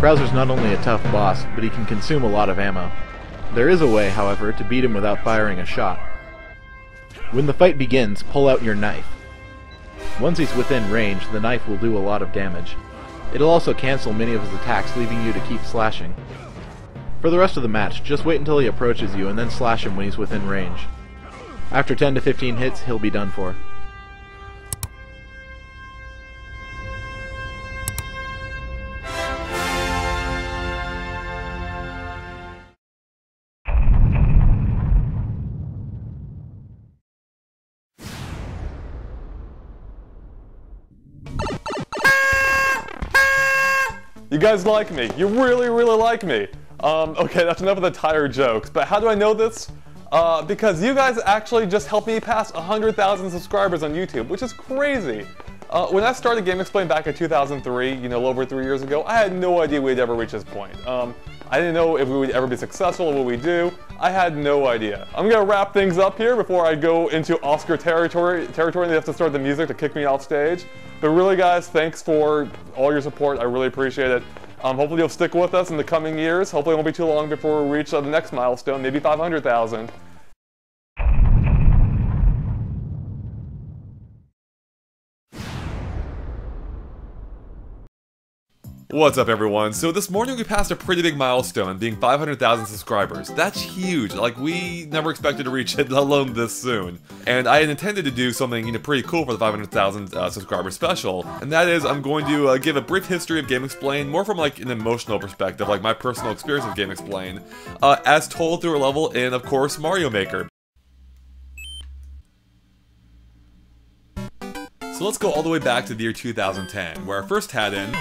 Bowser's not only a tough boss, but he can consume a lot of ammo. There is a way, however, to beat him without firing a shot. When the fight begins, pull out your knife. Once he's within range, the knife will do a lot of damage. It'll also cancel many of his attacks, leaving you to keep slashing. For the rest of the match, just wait until he approaches you and then slash him when he's within range. After 10 to 15 hits, he'll be done for. You guys like me. You really, really like me. Okay, that's enough of the tired jokes, but how do I know this? Because you guys actually just helped me pass 100,000 subscribers on YouTube, which is crazy. When I started GameXplain back in 2003, you know, over 3 years ago, I had no idea we'd ever reach this point. I didn't know if we would ever be successful or what we do. I had no idea. I'm gonna wrap things up here before I go into Oscar territory and they have to start the music to kick me off stage. But really, guys, thanks for all your support. I really appreciate it. Hopefully you'll stick with us in the coming years. Hopefully it won't be too long before we reach the next milestone, maybe 500,000. What's up, everyone? So this morning we passed a pretty big milestone, being 500,000 subscribers. That's huge. Like, we never expected to reach it, let alone this soon. And I had intended to do something, you know, pretty cool for the 500,000 subscriber special, and that is I'm going to give a brief history of GameXplain, more from like an emotional perspective, like my personal experience with GameXplain, as told through a level in, of course, Mario Maker. So let's go all the way back to the year 2010, where I first had an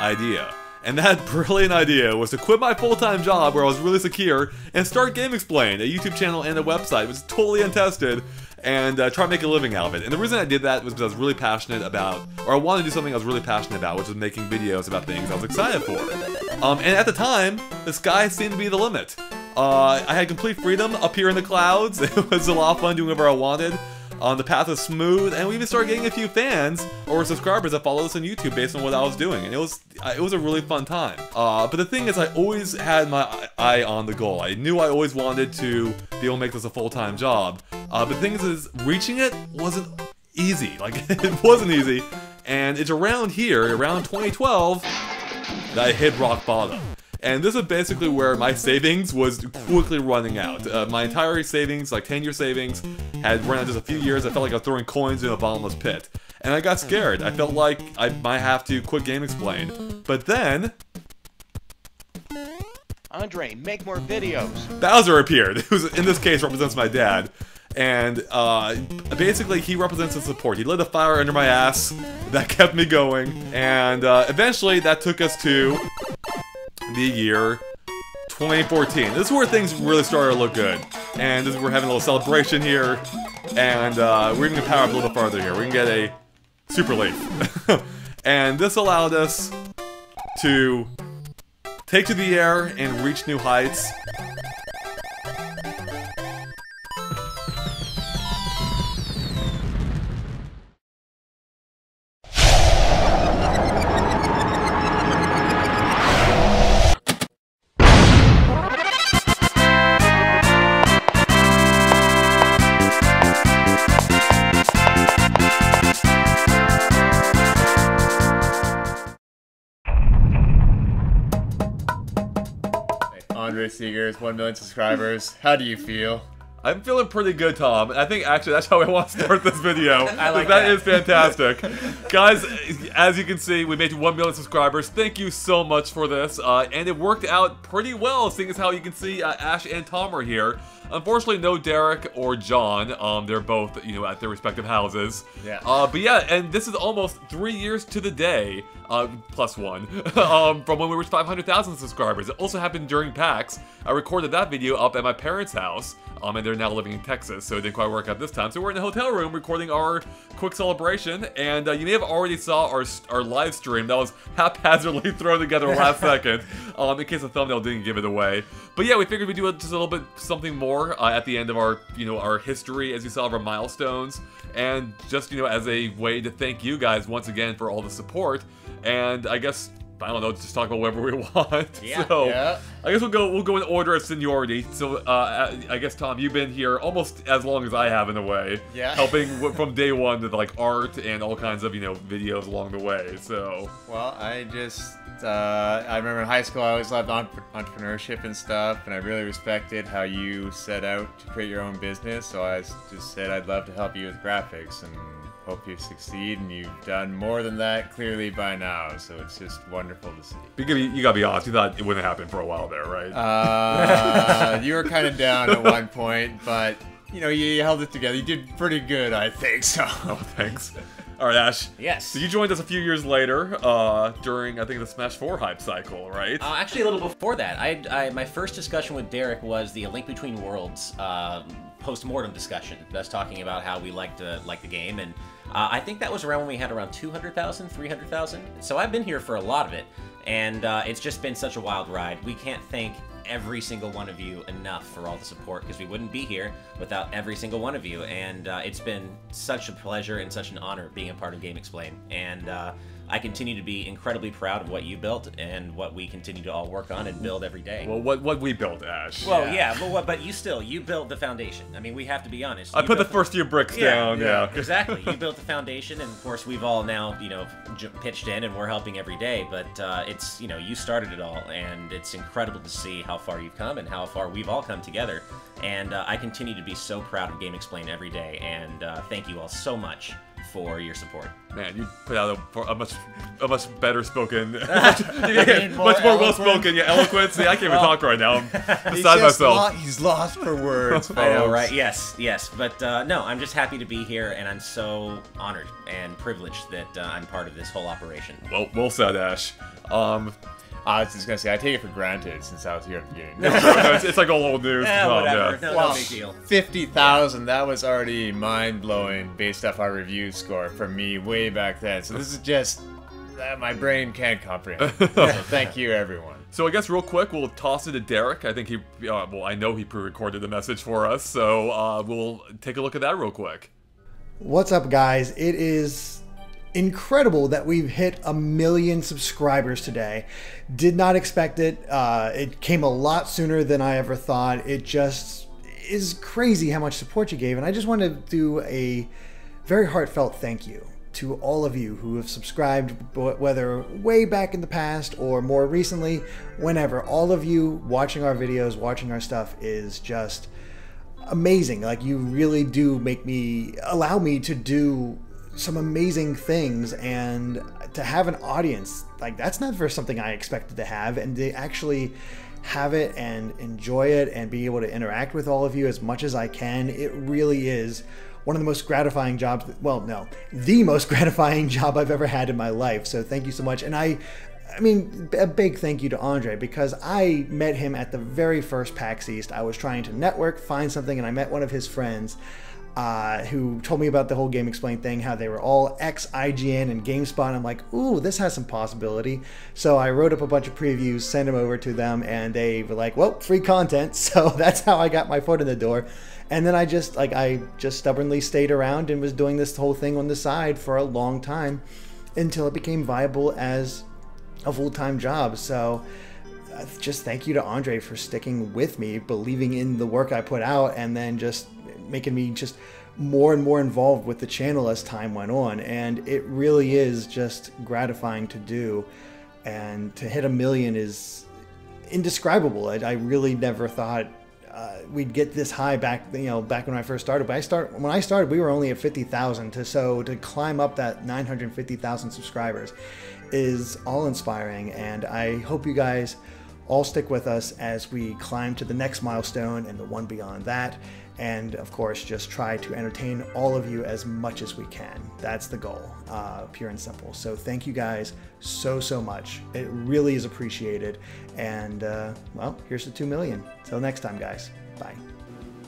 idea. And that brilliant idea was to quit my full-time job where I was really secure and start GameXplain, a YouTube channel and a website, which is totally untested, and try to make a living out of it. And the reason I did that was because I was really passionate about, or I wanted to do something I was really passionate about, which was making videos about things I was excited for. And at the time, the sky seemed to be the limit. I had complete freedom up here in the clouds. It was a lot of fun doing whatever I wanted. The path was smooth, and we even started getting a few fans or subscribers that followed us on YouTube based on what I was doing, and it was a really fun time. But the thing is, I always had my eye on the goal. I knew I always wanted to be able to make this a full-time job. But the thing is reaching it wasn't easy. Like, it wasn't easy, and it's around here, around 2012, that I hit rock bottom. And this is basically where my savings was quickly running out. My entire savings, like 10-year savings, had run out just a few years. I felt like I was throwing coins in a bottomless pit. And I got scared. I felt like I might have to quit GameXplain. But then... Andre, make more videos. Bowser appeared, who in this case represents my dad. And basically he represents the support. He lit a fire under my ass that kept me going. And eventually that took us to the year 2014. This is where things really started to look good. And this is, we're having a little celebration here. And we're even gonna power up a little farther here. We can get a super leaf. And this allowed us to take to the air and reach new heights. Andre Seegers, 1 million subscribers. How do you feel? I'm feeling pretty good, Tom. I think actually that's how I want to start this video. I like that is fantastic. Guys, as you can see, we made 1 million subscribers. Thank you so much for this. And it worked out pretty well, seeing as how you can see Ash and Tom are here. Unfortunately, no Derek or John. They're both, you know, at their respective houses. Yeah. But yeah, and this is almost 3 years to the day, plus one, from when we reached 500,000 subscribers. It also happened during PAX. I recorded that video up at my parents' house, and they're now living in Texas, so it didn't quite work out this time. So we're in a hotel room recording our quick celebration, and you may have already saw our live stream that was haphazardly thrown together last second, in case the thumbnail didn't give it away. But yeah, we figured we'd do just a little bit something more at the end of our, you know, our history, as you saw, of our milestones, and just, you know, as a way to thank you guys once again for all the support. And I guess I don't know, just talk about whatever we want. Yeah. So, Yeah. I guess we'll go in order of seniority. So, I guess, Tom, you've been here almost as long as I have in a way. Yeah. Helping from day one with, like, art and all kinds of, videos along the way, so... Well, I remember in high school I always loved entrepreneurship and stuff, and I really respected how you set out to create your own business, so I just said I'd love to help you with graphics, and hope you succeed, and you've done more than that clearly by now, so it's just wonderful to see. You gotta be honest, you thought it wouldn't happen for a while there, right? You were kind of down at one point, but, you held it together. You did pretty good, I think, so. Oh, thanks. All right, Ash. Yes. So you joined us a few years later, during, I think, the Smash 4 hype cycle, right? Actually, a little before that. My first discussion with Derek was the A Link Between Worlds post-mortem discussion. Us talking about how we like the game, and I think that was around when we had around 200,000, 300,000. So I've been here for a lot of it, and it's just been such a wild ride. We can't thank every single one of you enough for all the support, because we wouldn't be here without every single one of you, and it's been such a pleasure and such an honor being a part of GameXplain, and I continue to be incredibly proud of what you built and what we continue to all work on and build every day. Well, what we built, Ash. Well, yeah, but you built the foundation. I mean, we have to be honest. I put the first few bricks down, yeah. Exactly. You built the foundation, and of course we've all now, pitched in, and we're helping every day, but it's, you started it all, and it's incredible to see how far you've come and how far we've all come together, and I continue to be so proud of GameXplain every day, and thank you all so much for your support. Man, you put out a much better spoken, much more well spoken, eloquent. See, I can't even talk right now. I'm beside myself. He's lost for words, folks. I know, right? Yes. But no, I'm just happy to be here, and I'm so honored and privileged that I'm part of this whole operation. Well said, Ash. I was just gonna say, I take it for granted since I was here at the beginning. It's like old news. Whatever. Yeah. No big deal. 50,000, that was already mind-blowing based off our review score for me way back then. So this is just, my brain can't comprehend. So thank you, everyone. So I guess real quick, we'll toss it to Derek. I think I know he pre-recorded the message for us, so we'll take a look at that real quick. What's up, guys? It is incredible that we've hit 1 million subscribers today. Did not expect it. It came a lot sooner than I ever thought. It just is crazy how much support you gave, and I just want to do a very heartfelt thank you to all of you who have subscribed, whether way back in the past or more recently, whenever. All of you watching our videos, watching our stuff is just amazing. Like, you really do allow me to do some amazing things, and to have an audience, like, that's never something I expected to have, and to actually have it and enjoy it and be able to interact with all of you as much as I can, it really is one of the most gratifying jobs, well, no, the most gratifying job I've ever had in my life. So thank you so much. And I mean, a big thank you to Andre, because I met him at the very first PAX East. I was trying to network, find something, and I met one of his friends who told me about the whole GameXplain thing, how they were all ex-IGN and GameSpot, and I'm like, ooh, this has some possibility. So I wrote up a bunch of previews, sent them over to them, and they were like, well, free content. So that's how I got my foot in the door. And then I just stubbornly stayed around and was doing this whole thing on the side for a long time until it became viable as a full-time job. So just thank you to Andre for sticking with me, believing in the work I put out, and then just making me just more and more involved with the channel as time went on. And it really is just gratifying to do, and to hit 1 million is indescribable. I really never thought we'd get this high back when I first started. But when I started, we were only at 50,000. So to climb up that 950,000 subscribers is all inspiring, and I hope you guys all stick with us as we climb to the next milestone and the one beyond that. And of course, just try to entertain all of you as much as we can. That's the goal, pure and simple. So thank you guys so much. It really is appreciated. And well, here's the 2 million. Till next time, guys. Bye.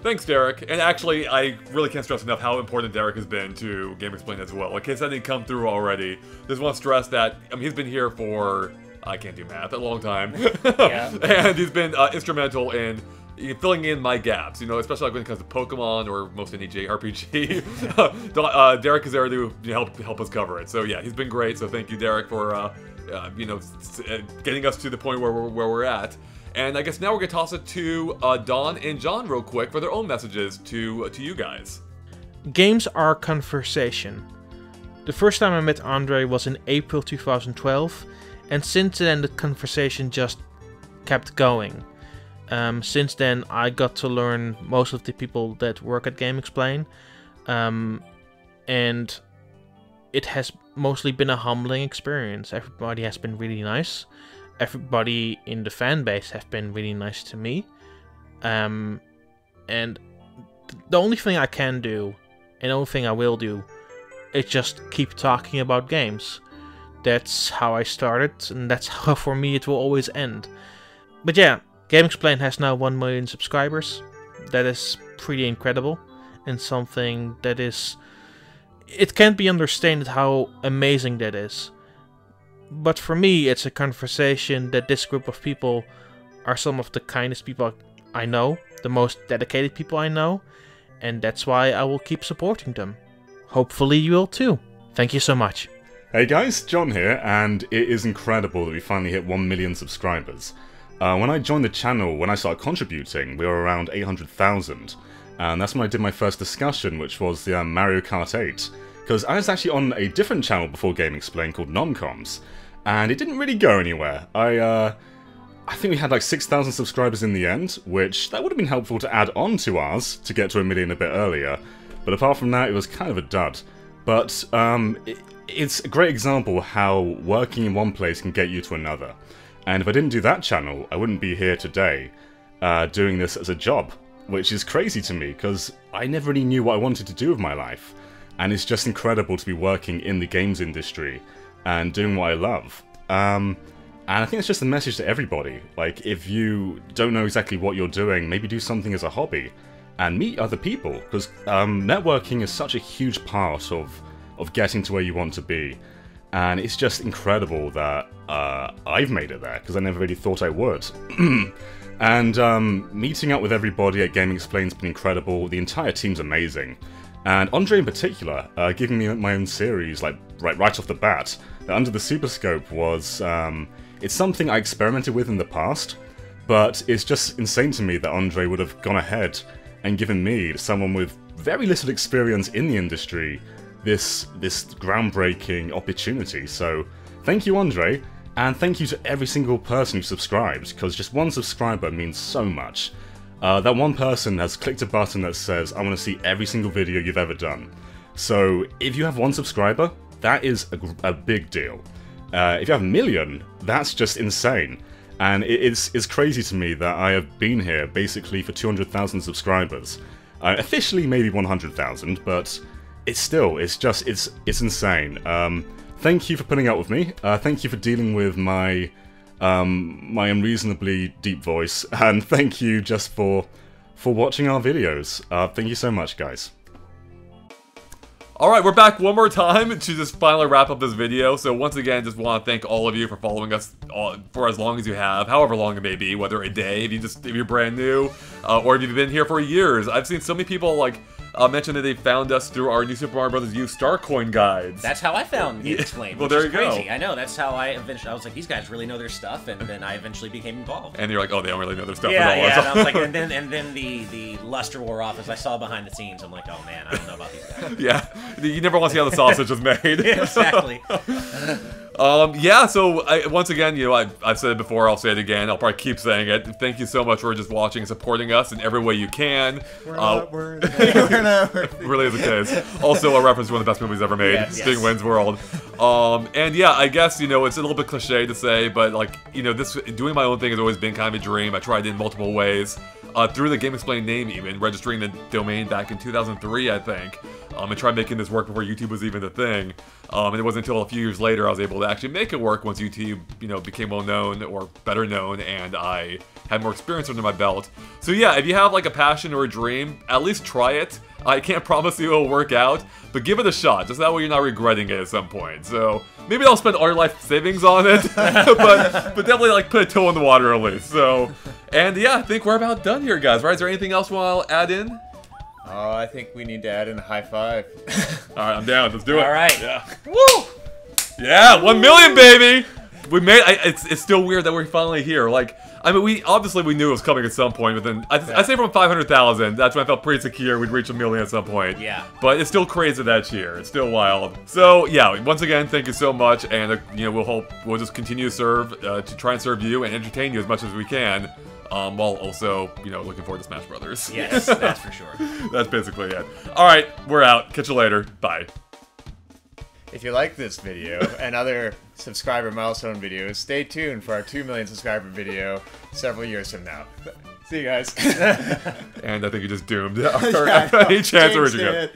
Thanks, Derek. And actually, I really can't stress enough how important Derek has been to GameXplain as well. In case that didn't come through already, just want to stress that he's been here for, I can't do math, a long time. Yeah. And he's been instrumental in filling in my gaps, especially like when it comes to Pokemon or most any JRPG. Derek is there to help us cover it. So yeah, he's been great. So thank you, Derek, for getting us to the point where we're at. And I guess now we're gonna toss it to Don and John real quick for their own messages to you guys. Games are conversation. The first time I met Andre was in April 2012, and since then the conversation just kept going. Since then I got to learn most of the people that work at GameXplain, and it has mostly been a humbling experience. Everybody has been really nice. Everybody in the fan base have been really nice to me. And the only thing I can do, and the only thing I will do, is just keep talking about games. That's how I started, and that's how for me it will always end. But yeah, GameXplain has now 1 million subscribers. That is pretty incredible, and something that is... It can't be understated how amazing that is. But for me, it's a conversation that this group of people are some of the kindest people I know, the most dedicated people I know, and that's why I will keep supporting them. Hopefully you will too. Thank you so much. Hey guys, John here, and it is incredible that we finally hit 1 million subscribers. When I joined the channel, when I started contributing, we were around 800,000, and that's when I did my first discussion, which was the Mario Kart 8. Because I was actually on a different channel before GameXplain called Nomcoms, and it didn't really go anywhere. I think we had like 6,000 subscribers in the end, which that would have been helpful to add on to ours to get to 1 million a bit earlier. But apart from that, it was kind of a dud. But it's a great example how working in one place can get you to another. And if I didn't do that channel, I wouldn't be here today doing this as a job, which is crazy to me because I never really knew what I wanted to do with my life. And it's just incredible to be working in the games industry and doing what I love. And I think it's just a message to everybody. Like, if you don't know exactly what you're doing, maybe do something as a hobby and meet other people, because networking is such a huge part of getting to where you want to be. And it's just incredible that I've made it there, because I never really thought I would. And meeting up with everybody at GameXplain's been incredible. The entire team's amazing. And Andre in particular, giving me my own series, like right off the bat, Under the Super Scope was, it's something I experimented with in the past, but it's just insane to me that Andre would have gone ahead and given me, someone with very little experience in the industry, this groundbreaking opportunity. So thank you, Andre, and thank you to every single person who subscribed, because just one subscriber means so much. That one person has clicked a button that says, I want to see every single video you've ever done. So if you have one subscriber, that is a big deal. If you have 1 million, that's just insane. And it's crazy to me that I have been here basically for 200,000 subscribers. Officially maybe 100,000, but it's insane. Thank you for putting up with me. Thank you for dealing with my unreasonably deep voice, and thank you just for watching our videos. Thank you so much, guys. Alright, we're back one more time to just finally wrap up this video. So once again, just want to thank all of you for following us for as long as you have, however long it may be, whether a day, if you're brand new, or if you've been here for years. I've seen so many people like mention that they found us through our new Super Mario Bros. U Starcoin guides. That's how I found GameXplain. Well, there you crazy. go. I know. That's how I was like, these guys really know their stuff, and then I eventually became involved. And you're like, oh, they don't really know their stuff yeah, at all. Yeah, and I was like, and then the luster wore off as I saw behind the scenes. I'm like, oh man, I don't know about these guys. Yeah, you never want to see how the sausage is made. Yeah, exactly. Yeah, so once again, I've said it before, I'll say it again, I'll probably keep saying it. Thank you so much for just watching and supporting us in every way you can. We're not worthy. We're not worthy. Really is the case. Also, a reference to one of the best movies ever made, Sting Wins World. And yeah, I guess, it's a little bit cliche to say, but doing my own thing has always been kind of a dream. I tried it in multiple ways. Through the GameXplain name even, registering the domain back in 2003, I think. And tried making this work before YouTube was even a thing. And it wasn't until a few years later I was able to actually make it work once YouTube, became well known or better known, and I had more experience under my belt. So yeah, if you have like a passion or a dream, at least try it. I can't promise you it'll work out, but give it a shot. Just that way you're not regretting it at some point. So maybe I'll spend all your life savings on it, but definitely like put a toe in the water at least. So, and yeah, I think we're about done here, guys. Right? Is there anything else you want to add in? Oh, I think we need to add in a high five. All right, I'm down. Let's do it. All right. Yeah. Woo! Yeah, 1 million, baby. we made. It's still weird that we're finally here. Like, I mean, we knew it was coming at some point, but then I say from 500,000. That's when I felt pretty secure we'd reach 1 million at some point. Yeah. But it's still crazy that's here. It's still wild. So yeah, once again, thank you so much, and we'll just continue to serve to try and serve you and entertain you as much as we can. While also, looking forward to Smash Brothers. Yes, that's for sure. That's basically it. All right, we're out. Catch you later. Bye. If you like this video and other subscriber milestone videos, stay tuned for our 2 million subscriber video several years from now. See you guys. And I think you just doomed any chance of reaching it.